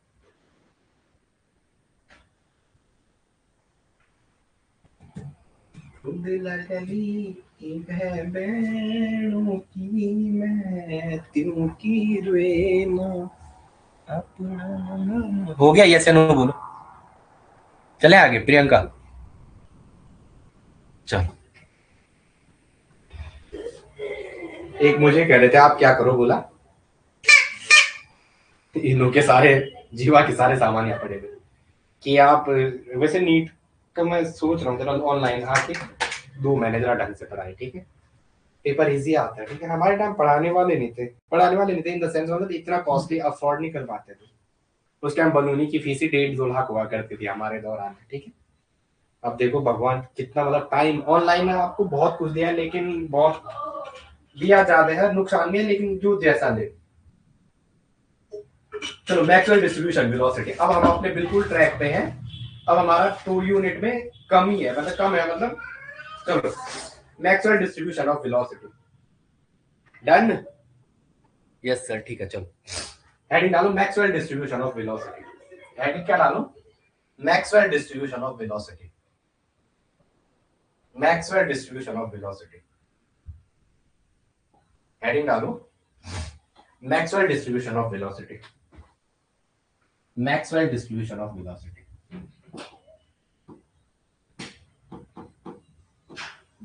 हो गया, यस या नो बोलो, चले आगे प्रियंका। चलो एक मुझे कह रहे थे आप क्या करो, बोला इनों के सारे जीवा के सारे सामान यहाँ पड़े हुए कि आप वैसे नीट का मैं सोच रहा हूँ जरा ऑनलाइन आके 2 महीने जरा ढंग से पढ़ाए, ठीक है पेपर इजी आता है, ठीक है। हमारे टाइम पढ़ाने वाले नहीं थे इन द सेंस, मतलब इतना कॉस्टली अफोर्ड नहीं कर पाते थे। उस टाइम बलूनी की फीस ही 1.5-2 लाख हुआ करती थी हमारे दौरान में, ठीक है। अब देखो भगवान कितना मतलब टाइम ऑनलाइन ने आपको बहुत कुछ दिया है, लेकिन बहुत दिया ज्यादा है, नुकसान भी है, लेकिन जो जैसा ले। चलो मैक्सवेल डिस्ट्रीब्यूशन वेलोसिटी, अब हम अपने बिल्कुल ट्रैक पे हैं। अब हमारा 2 यूनिट में कम ही है, मतलब कम है, मतलब चलो Maxwell distribution of velocity done. Yes sir, ठीक है चलो हेडिंग डालो Maxwell distribution of velocity. Heading क्या डालो? Maxwell distribution of velocity, Maxwell distribution of velocity. Heading डालो Maxwell distribution of velocity, Maxwell distribution of velocity,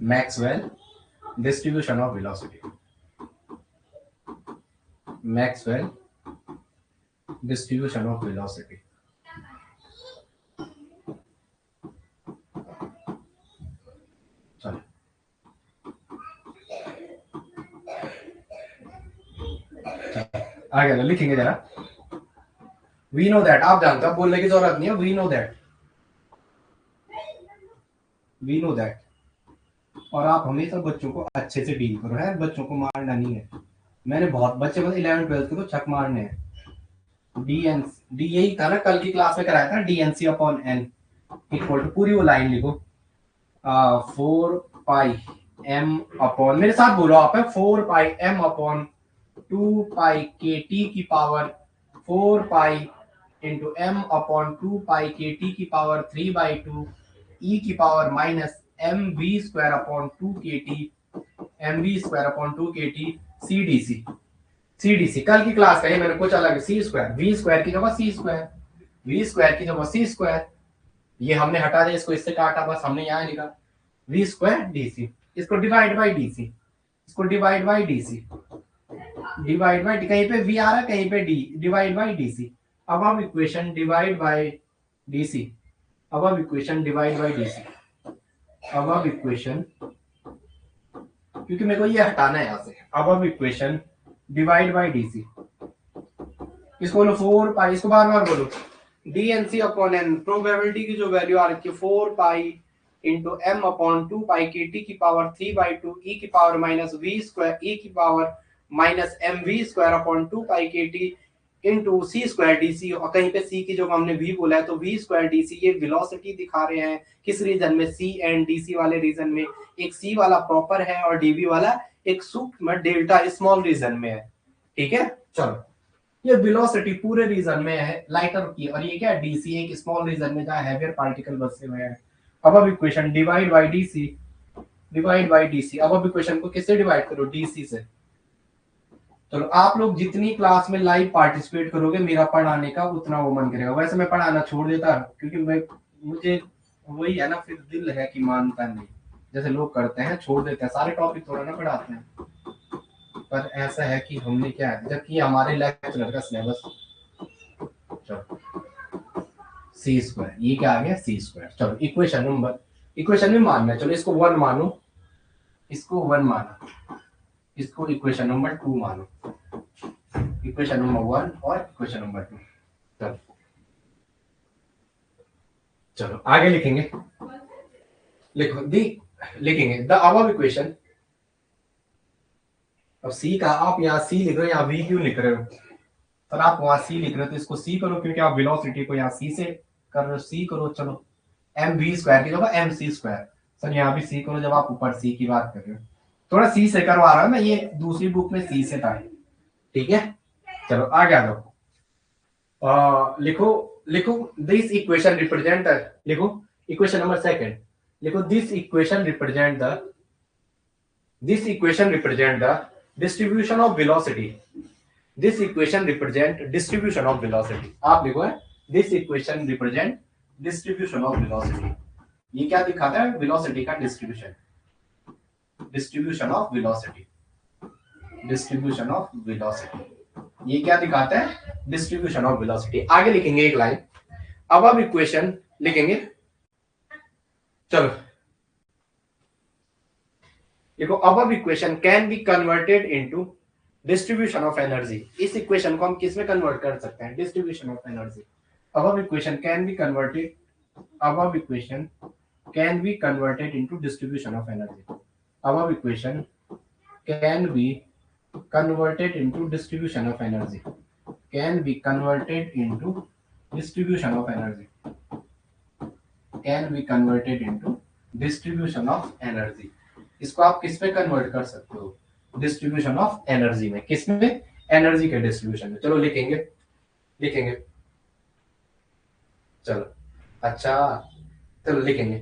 Maxwell distribution of velocity, Maxwell distribution of velocity. चलो आगे लो, लिखेंगे जरा। We know that, आप जानते हो, बोलने की जरूरत नहीं है, we know that, we know that. और आप हमेशा बच्चों को अच्छे से डील करो, है बच्चों को मारना नहीं है। मैंने बहुत बच्चे मतलब 11th 12th के तो छक मारने हैं। डी यही था ना, कल की क्लास में कराया था, DNC upon N equal to, पूरी वो लाइन लिखो, 4 पाई एम अपॉन, मेरे साथ बोलो आप, है 4 pi M upon 2 pi K T की power 4 pi into M upon 2 pi K T की पावर 3/2 ई की power minus M V square upon 2 K T, M V square upon 2 K T, C D C. C D C कल की class का है, मैंने कुछ अलग, सी square, we square की जगह सी स्क्वायर, वी स्क्वायर की जगह सी स्क्वायर, ये हमने हटा दिया, इसको इससे काटा, बस हमने यहाँ लिखा वी स्क्वायर डी सी, इसको डिवाइड बाई डी सी, इसको divide by D C, divide by, कहीं पे वी आ रहा है कहीं पे D, divide by D C. अब हम equation divide by D C, अब हम equation divide by D C, अब हम इक्वेशन, क्योंकि मेरे को ये हटाना है यहाँ से, अब हम equation divide by D C, इसको बोलो 4 पाई, इसको बार बार बोलो D N C upon N, probability की जो वैल्यू आ रही है 4 pi into M upon 2 pi K T की पावर 3/2 ई की power minus V square E की power minus M V square upon 2 pi K T into C square D C, और कहीं पे सी की जो हमने वी बोला है तो वी स्क्वायर डी सी, ये वेलोसिटी दिखा रहे हैं किस रीजन में, सी एंड डी सी वाले रीजन में। एक सी वाला प्रॉपर है और डीवी वाला एक सूक्ष्म डेल्टा स्मॉल रीजन में है, ठीक है। चलो ये वेलोसिटी पूरे रीजन में है लाइटर की, और ये क्या डीसी एक स्मॉल रीजन में जहां हैवियर पार्टिकल बसे हुए हैं। अब equation divide by DC, divide by DC, अब इक्वेशन को किससे डिवाइड करो, डीसी से। चलो आप लोग जितनी क्लास में लाइव पार्टिसिपेट करोगे मेरा पढ़ाने का उतना वो मन करेगा। वैसे मैं पढ़ाना छोड़ देता क्योंकि मैं, मुझे वही है ना, फिर दिल है कि मानता नहीं, जैसे लोग करते हैं छोड़ देते हैं, सारे टॉपिक थोड़ा ना पढ़ाते हैं। पर ऐसा है कि हमने क्या है, जबकि हमारे लेक्चर का सिलेबस, चलो सी स्क्वायर, ये क्या आ गया सी स्क्वायर। चलो इक्वेशन नंबर, इक्वेशन में मानना है, चलो इसको 1 मानो, इसको 1 मानो, इसको इक्वेशन नंबर 2 मानो, इक्वेशन नंबर 1 और इक्वेशन नंबर 2। चलो चलो आगे लिखेंगे, लिखो दी, लिखेंगे द अबव इक्वेशन। अब सी का आप यहाँ सी लिख रहे हो, यहाँ वी क्यों लिख रहे हो? सर आप वहां सी लिख रहे हो तो इसको सी करो, क्योंकि आप वेलोसिटी को यहाँ सी से कर रहे हो, सी करो। चलो एम वी स्क्वायर की जगह एम सी स्क्वायर, सर यहाँ भी सी करो जब आप ऊपर सी की बात कर रहे हो। थोड़ा सी से करवा रहा हूँ मैं, ये दूसरी बुक में सी से था, ठीक है। चलो आगे आ जाओ। लिखो, लिखो दिस इक्वेशन रिप्रेजेंट द, लिखो इक्वेशन नंबर सेकंड, लिखो this equation represent the, this equation represent the distribution of velocity, this equation represent distribution of velocity. आप लिखो है this equation represent distribution of velocity. ये क्या दिखाता है? वेलोसिटी का distribution, distribution of velocity, distribution of velocity. ये क्या दिखाता है? Distribution of velocity. आगे लिखेंगे एक लाइन, अब इक्वेशन लिखेंगे। चलो देखो, अब equation can be converted into distribution of energy. इस इक्वेशन को हम किस में कन्वर्ट कर सकते हैं? Distribution of energy. अब इक्वेशन कैन बी कन्वर्टेड, अब equation can be converted into distribution of energy. अब equation can be converted into distribution of energy, can be converted into distribution of energy, can be converted into distribution of energy। इसको आप किस पे convert कर सकते हो? Distribution of energy में। किस में? एनर्जी के डिस्ट्रीब्यूशन में। चलो लिखेंगे, लिखेंगे, चलो अच्छा, चलो लिखेंगे,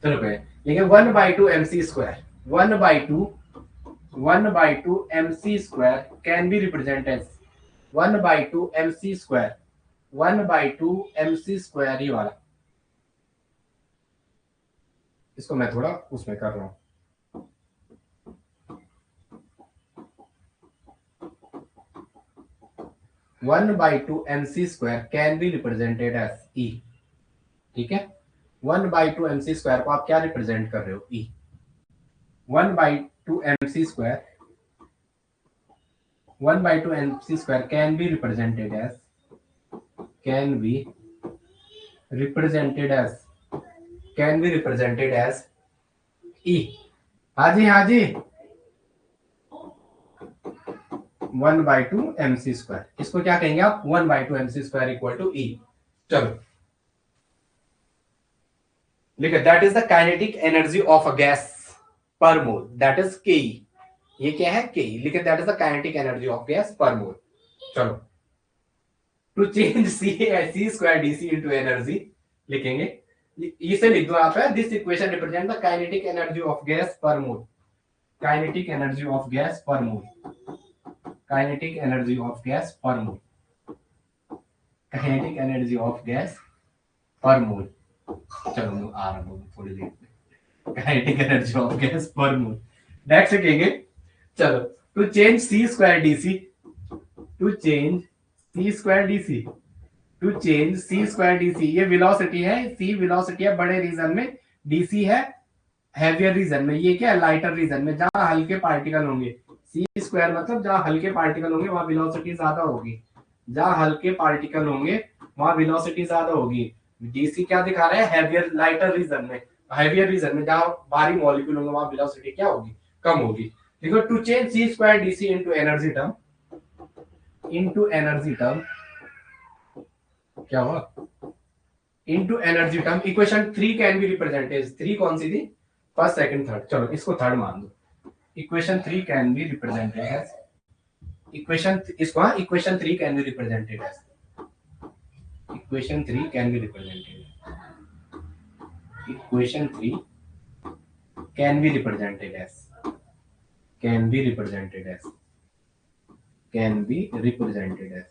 चलो लिखेंगे 1/2 mc square, 1/2 1/2 mc square can be represented as 1/2 mc square, 1/2 mc square ये वाला, इसको मैं थोड़ा उसमें कर रहा हूं। One by two M C square can be represented as E, ठीक है। 1/2 mc स्क्वायर को आप क्या रिप्रेजेंट कर रहे हो? E. 1/2 mc square, 1/2 mc square can be represented as, can be represented as, can be represented as E. हाँ जी, हाँ जी, 1/2 mc स्क्वायर, इसको क्या कहेंगे आप? 1/2 mc स्क्वायर इक्वल टू ई। चलो लिखो, that is the kinetic energy of a gas per mole, that is के। ये क्या है? के। लिखे that is the kinetic energy of gas per mole. चलो to change C square DC into energy लिखेंगे, इसे लिख दो आप, है this equation represent the kinetic energy of gas per mole, kinetic energy of gas per mole, kinetic energy of gas per mole, kinetic energy of gas per mole. चलो मैं आ रहा हूँ थोड़ी देर में, kinetic energy of gas per mole. Next लिखेंगे, चलो to change C square DC, to change C square DC, to change C square DC. ये velocity है, सी वेलोसिटी है बड़े रीजन में, डीसी है हैवियर रीजन में। ये क्या है? लाइटर रीजन में, जहां हल्के पार्टिकल होंगे। सी स्क्वायर मतलब जहां हल्के पार्टिकल होंगे वहां वेलोसिटी ज्यादा होगी, जहां हल्के पार्टिकल होंगे वहां वेलोसिटी ज्यादा होगी। डीसी क्या दिखा रहा है? हैवियर, लाइटर रीजन में, हैवियर रीजन में जहां भारी मॉलिक्यूल होंगे वहां वेलोसिटी क्या होगी? कम होगी। देखो to change C square DC into energy term, into energy term क्या हुआ? Into energy term equation 3 can be represented, 3 कौन सी थी? First, second, third. चलो इसको थर्ड मान दो। Equation 3 can be represented as, equation इसको, equation 3 can be represented as, equation 3 can be represented, equation 3 can be represented as, can be represented as, can be represented as,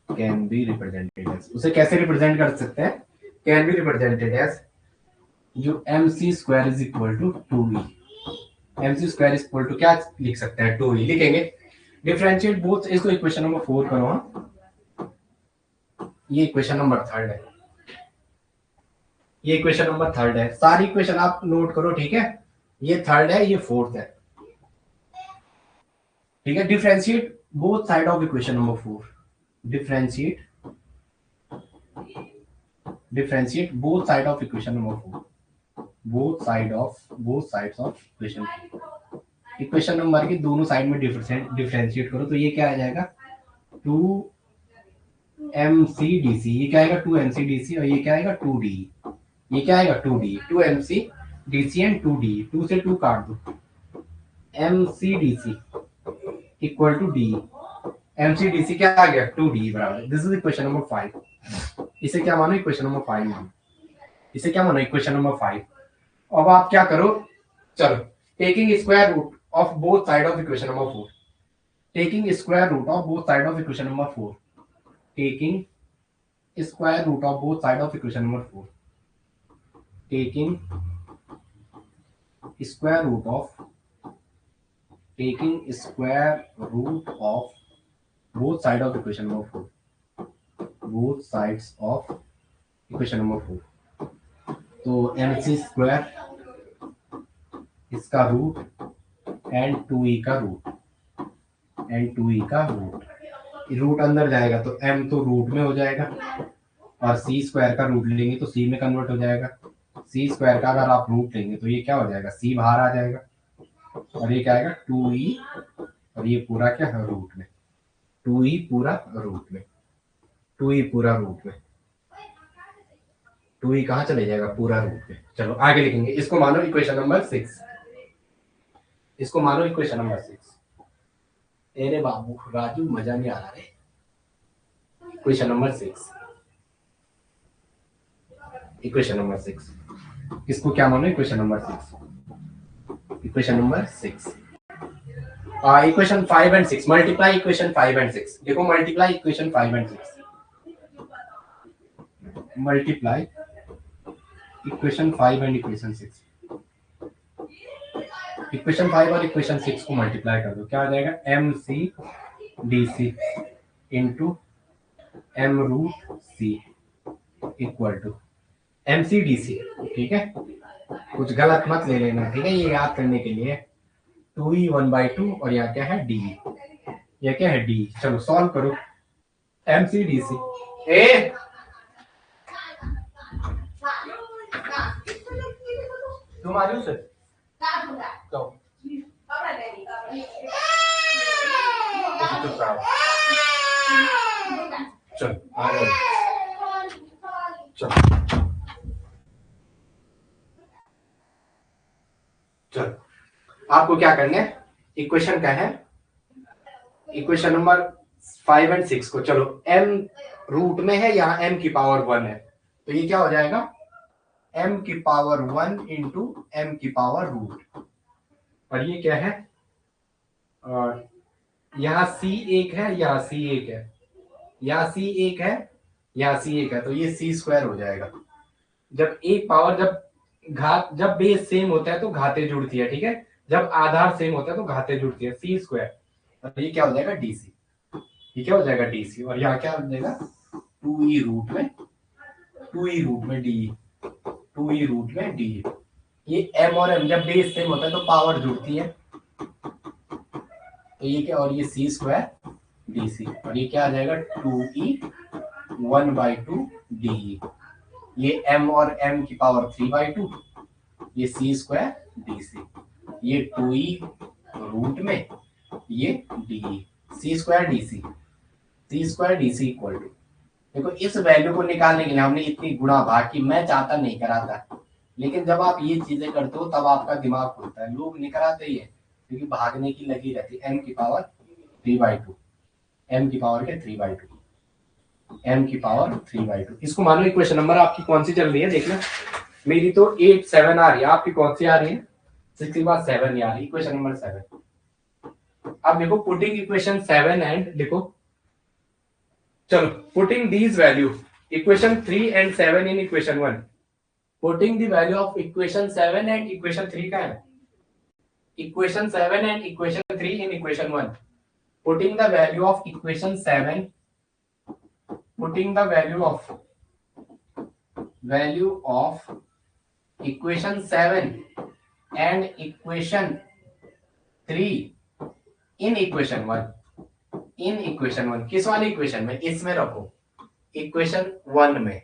can be represented as. उसे कैसे represent कर सकते हैं? Can be represented as जो mc square is equal to 2e, mc square is equal to क्या लिख सकते हैं? 2e लिखेंगे। डिफरेंशिएट बोथ, इसको इक्वेशन नंबर 4 करो। ये इक्वेशन नंबर 3 है, ये इक्वेशन नंबर 3 है। सारी इक्वेशन आप नोट करो, ठीक है। ये 3 है, ये 4 है, ठीक है। Differentiate both side of equation number 4, differentiate differentiate both side of equation number 4, both sides of equation. Equation number की दोनों साइड में डिफरेंशिएट करो तो ये क्या आ जाएगा 2mcdc, ये क्या आएगा 2mcdc, और ये क्या आएगा 2d, ये क्या आएगा 2d, 2mcdc एंड 2d, 2 से 2 काट दो, mcdc equal to d, mcdc क्या आ गया 2d बराबर, दिस इज इक्वेशन नंबर 5। इसे क्या मानो इक्वेशन नंबर 5 मानो, इसे क्या मानो इक्वेशन नंबर 5। अब आप क्या करो, चलो taking square root of both side of equation number 4, taking square root of both side of equation number 4, taking square root of both side of equation number 4, taking square root of both side of equation number 4, both sides of equation number 4, तो mc square इसका root and 2e का root, root अंदर जाएगा तो m तो root में हो जाएगा, और c स्क्वायर का रूट लेंगे तो c में कन्वर्ट हो जाएगा, c स्क्वायर का अगर आप रूट लेंगे तो ये क्या हो जाएगा c बाहर आ जाएगा, और ये क्या आएगा 2e, और ये पूरा क्या है रूट में, 2e पूरा रूट में, 2e पूरा रूट में, 2e कहाँ चले जाएगा पूरा रूट में। चलो आगे लिखेंगे, इसको मानो इक्वेशन नंबर 6, इसको मानो इक्वेशन नंबर 6। अरे बाबू राजू मजा नहीं आ रहा रे। इक्वेशन नंबर 6, इक्वेशन नंबर 6, इसको क्या मानो equation number 6, equation number 6। Equation 5 and 6 multiply equation 5 and 6, देखो multiply equation 5 and 6, multiply equation 5 and equation 6, equation 5 और इक्वेशन 6 को मल्टीप्लाई कर दो, क्या आ जाएगा mcdc into m root c equal to mcdc, ठीक है, कुछ गलत मत ले लेना, ठीक है, ये याद करने के लिए 2e 1/2, और यहाँ क्या है d, यह क्या है d। चलो सॉल्व करो, mcdc ए तुम आ रही हो सर, चलो आ जाओ, चलो आपको क्या करना है, इक्वेशन क्या है, इक्वेशन नंबर 5 एंड 6 को, चलो m रूट में है, यहाँ m की पावर 1 है, तो ये क्या हो जाएगा m की पावर 1 इंटू m की पावर रूट, और ये क्या है, और यहाँ c एक है, यहाँ c एक है, यहाँ c एक है, यहाँ c एक है, तो ये c स्क्वायर हो जाएगा। जब एक पावर, जब बेस सेम होता है तो घाते जुड़ती है, ठीक है, जब आधार सेम होता है तो घाते जुड़ती है, c स्क्वायर, और ये क्या हो जाएगा dc, ये क्या हो जाएगा dc, और यहाँ क्या हो जाएगा 2e रूट में, 2e रूट में d, 2e रूट में d, ये m और m जब बेस सेम होता है तो पावर जुड़ती है, तो ये क्या, और ये c स्क्वायर dc, और ये क्या आ जाएगा 2e 1/2 d, ये m और m की पावर 3/2, ये c स्क्वायर dc, ये 2e रूट में, ये d, c square dc, c square dc equal to, देखो इस वैल्यू को निकालने के लिए हमने इतनी गुणा भाग की, मैं चाहता नहीं कराता, लेकिन जब आप ये चीजें करते हो तब आपका दिमाग खुलता है, लोग नहीं कराते ही है क्योंकि भागने की लगी रहती है, m की पावर 3/2, m की पावर के 3/2, m की पावर 3/2, इसको मानो इक्वेशन नंबर आपकी कौन सी चल रही है देखना, मेरी तो 8 7 आ रही है, आपकी कौन सी आ रही है 6 के बाद 7 आ रही है, इक्वेशन नंबर 7। अब देखो पुटिंग इक्वेशन 7 एंड देखो, चलो putting these value equation 3 and 7 in equation 1, putting the value of equation 7 and equation 3 का है, equation 7 and equation 3 in equation 1, putting the value of equation 7, putting the value of equation 7 and equation 3 in equation 1, किस वाले equation में, इसमें रखो equation 1 में,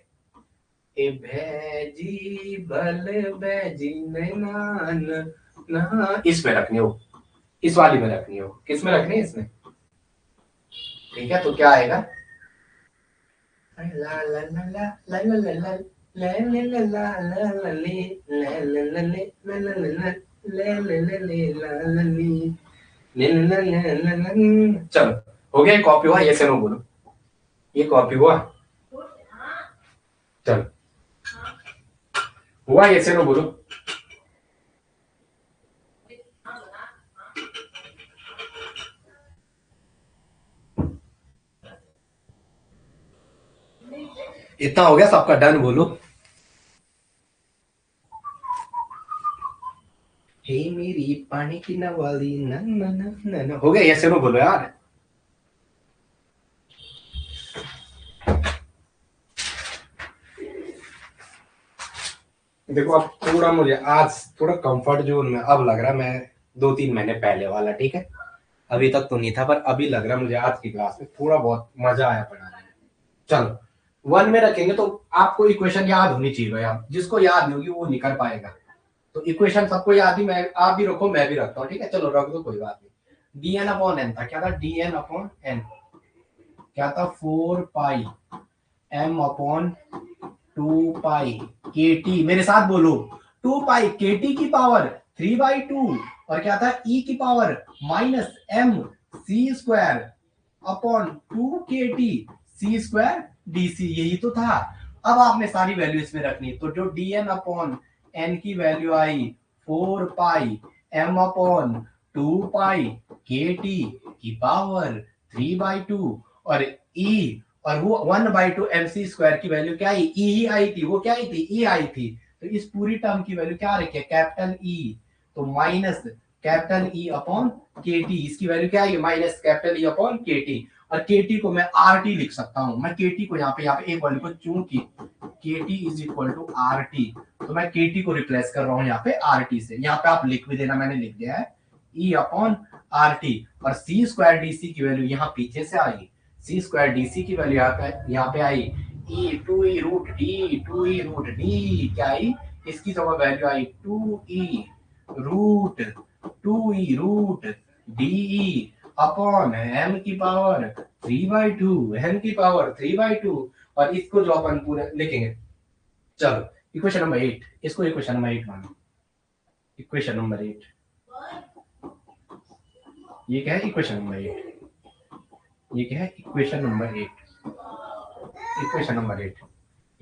ए भैजी बल बैजी नैनान ना, इसमें रखनी हो, इस वाली में रखनी हो, किस में रखनी है, इसमें। ठीक है, तो क्या आएगा, ला ला ला ला ला ला ला ला ला ला ला ला ला ला ले ला ला ला ले ला ला ला ला ले ले ले ले ला ला ले ले ला ला ला ला। चलो हो गया, कॉपी हुआ, ये से नो बोलो, ये कॉपी हुआ, चलो हुआ, ये से नो बोलो। इतना हो गया सबका, डन बोलो। हे मेरी पानी की नवाली ना ना ना ना ना, हो गया, ये से नो बोलो यार। देखो अब थोड़ा मुझे आज थोड़ा कंफर्ट जोन में अब लग रहा है, मैं 2-3 महीने पहले वाला, ठीक है, अभी तक तो नहीं था, पर अभी लग रहा है मुझे आज की क्लास में थोड़ा बहुत मजा आया पढ़ाने में। चलो 1 में रखेंगे तो आपको इक्वेशन याद होनी चाहिए भाई, आप जिसको याद नहीं होगी वो नहीं कर पाएगा, तो इक्वेशन सबको याद ही, मैं आप भी रखो, मैं भी रखता हूँ, ठीक है, चलो रख दो, कोई बात नहीं। डी एन अपॉन एन था, क्या था, डी एन अपॉन एन क्या था, 4 pi M upon 2 pi K T, मेरे साथ बोलो, 2 पाई के टी की पावर 3/2, और क्या था, ई की power minus M C square upon 2 K T C square D C, यही तो था। अब आपने सारी वैल्यू इसमें रखनी, तो जो डी एन अपॉन एन की वैल्यू आई 4 pi M upon 2 pi K T की पावर 3/2, और ई, और वो 1/2 एम सी स्क्वायर की वैल्यू क्या आई, ई ही आई थी, वो क्या आई थी, ई आई थी, तो इस पूरी टर्म की वैल्यू क्या रखी है, कैपिटल ई, तो माइनस कैपिटल ई अपॉन के टी, इसकी वैल्यू क्या है, माइनस कैपिटल ई अपॉन के टी, और के टी को मैं आर टी लिख सकता हूं, मैं के टी को यहाँ पे एक वैल्यू को चूंकि K T is equal to R T, तो मैं के टी को रिप्लेस कर रहा हूँ यहाँ पे आर टी से, यहाँ पे आप लिख भी देना, मैंने लिख दिया है ई अपॉन आर टी, और सी स्क्वायर डी सी की वैल्यू यहाँ पीछे से आई, सी स्क्वायर डी सी की वैल्यू यहाँ पे आई E 2e root D, 2e root D क्या आई, इसकी तो वैल्यू आई 2e root 2e root D upon m की पावर 3/2, m की पावर 3/2, और इसको जो अपन पूरे लिखेंगे, चलो इक्वेशन नंबर 8, इसको इक्वेशन नंबर 8 मानो, इक्वेशन नंबर 8, ये क्या है, इक्वेशन नंबर 8, ये क्या है, इक्वेशन नंबर 8, इक्वेशन नंबर 8,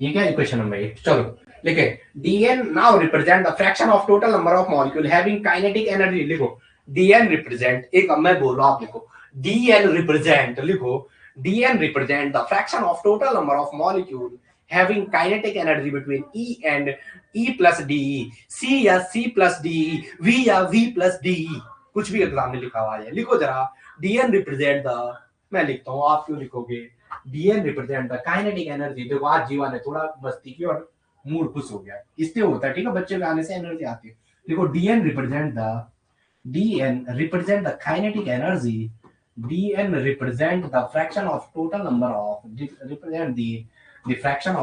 ये क्या है, इक्वेशन नंबर 8, चलो लिखे, dn now represent the fraction of total number of molecule having kinetic energy, लिखो dn represent, एक अब मैं बोल रहा हूं, आप लिखो dn represent, लिखो dn represent the fraction of total number of molecule having kinetic energy between E and E plus DE, C या C plus DE, V या V plus DE, कुछ भी एग्जाम में लिखा हुआ है, लिखो जरा, dn represent the, मैं लिखता हूँ, आप क्यों लिखोगे, dn represent the kinetic energy, देखो आज जीवा ने थोड़ा मस्ती की और मूड खुश हो गया, इससे होता है, ठीक है, बच्चे में आने से एनर्जी आती है, देखो dn represent the kinetic energy, dn represent the fraction of total number of, represent the fraction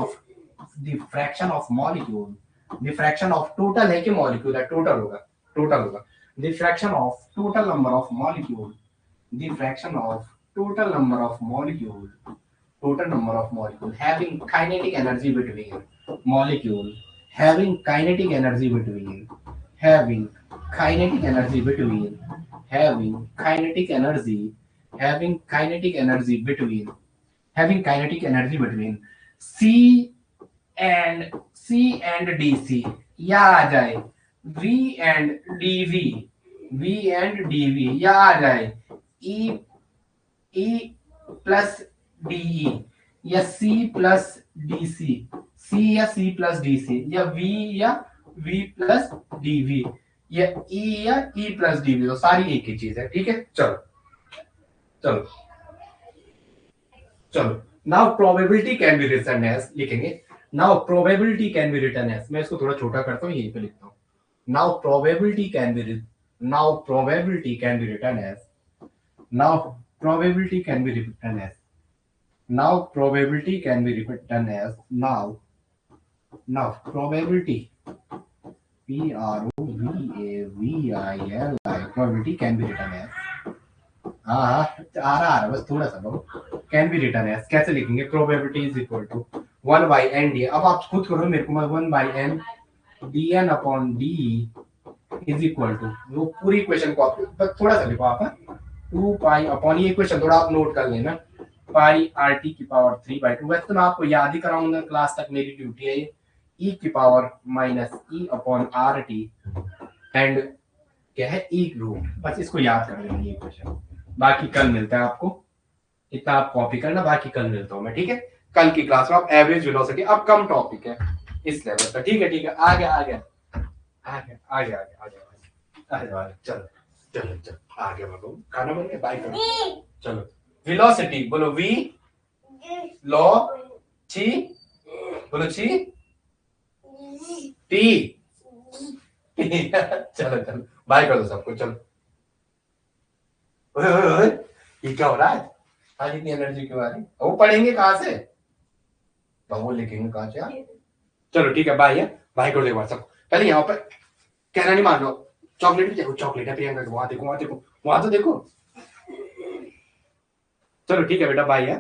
of molecule, the fraction of total है कि molecule है, total होगा, the fraction of total number of molecule, the fraction of total number of molecule having kinetic energy between molecule, having kinetic energy between, having kinetic energy between, having kinetic energy, having kinetic energy between, having kinetic energy between C and DC, या आ जाए V and DV, या आ जाए E plus DE, या C plus DC, C या C plus DC, या V plus DV, या E plus DV, तो सारी एक ही चीज है, ठीक है, चलो now probability can be written as, लिखेंगे now probability can be written as, मैं इसको थोड़ा छोटा करता हूँ, यहीं पे लिखता हूँ, now probability can be written as, now probability can be written as, now probability can be written as now probability PROBAVILI probability can be written as हाँ हाँ आ रहा है बस थोड़ा सा बाबू कैन बी रिटर्न एज कैसे लिखेंगे probability is equal to 1/n अब आप खुद करो मेरे को मैं 1/n dn upon d is equal to वो पूरी इक्वेशन को आप बस थोड़ा सा लिखो आप 2 पाई अपॉन ये इक्वेशन थोड़ा आप नोट कर लेना पाई RT की पावर 3/2 वैसे तो मैं आपको याद ही कराऊंगा क्लास तक मेरी ड्यूटी है e की power minus e upon RT and क्या है e रूट बस इसको याद कर लेना ये इक्वेशन बाकी कल मिलता है आपको इतना आप कॉपी करना बाकी कल मिलता हूँ मैं ठीक है कल की क्लास में आप एवरेज वेलोसिटी अब कम टॉपिक है इस लेवल पर ठीक है आ गया चलो चलो चलो आ गया बाबू खाना बन गया बाय करो चलो वेलोसिटी बोलो वी लो ची बोलो ची टी चलो चलो बाय कर दो सबको चलो ओए ये क्या हो रहा है आज इतनी एनर्जी क्यों आ रही वो पढ़ेंगे कहाँ से वो लिखेंगे कहाँ से यार चलो ठीक है बाय कर दो सब पहले यहाँ पर कहना नहीं मान लो चॉकलेट भी देखो चॉकलेट है प्रियंका वहां देखो वहां तो देखो चलो ठीक है बेटा बाय है